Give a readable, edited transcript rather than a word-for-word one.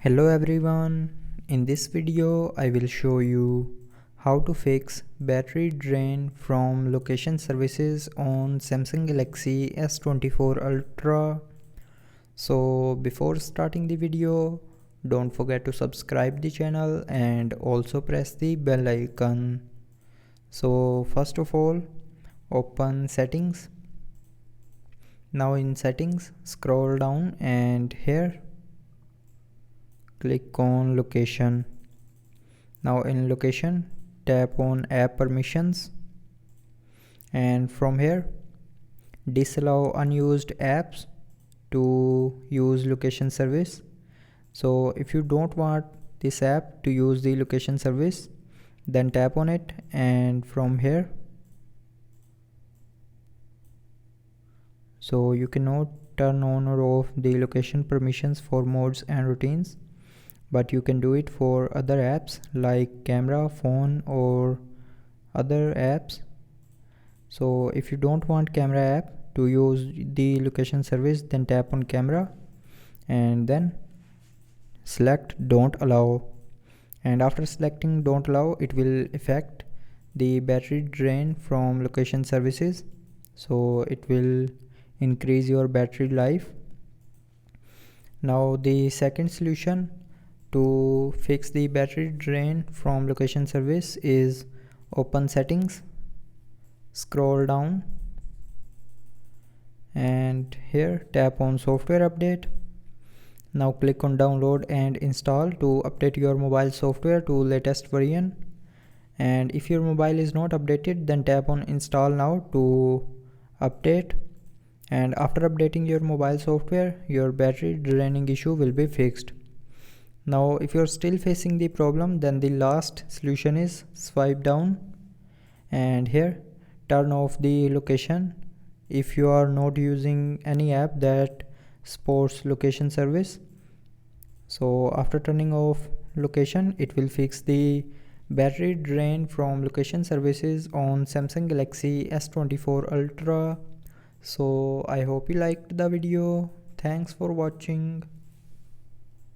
Hello everyone, in this video I will show you how to fix battery drain from location services on Samsung Galaxy S24 Ultra. So before starting the video, don't forget to subscribe the channel and also press the bell icon. So first of all, open settings. Now in settings, scroll down and here click on location. Now in location, tap on app permissions, and from here disallow unused apps to use location service. So if you don't want this app to use the location service, then tap on it, and from here so you cannot turn on or off the location permissions for modes and routines, but you can do it for other apps like camera, phone or other apps. So if you don't want camera app to use the location service, then tap on camera and then select don't allow, and after selecting don't allow, it will affect the battery drain from location services, so it will increase your battery life. Now the second solution to fix the battery drain from location service is open settings, scroll down and here tap on software update. Now click on download and install to update your mobile software to latest version, and if your mobile is not updated, then tap on install now to update, and after updating your mobile software, your battery draining issue will be fixed. Now if you're still facing the problem, then the last solution is swipe down and here turn off the location if you are not using any app that supports location service. So after turning off location, it will fix the battery drain from location services on Samsung Galaxy S24 Ultra. So I hope you liked the video. Thanks for watching.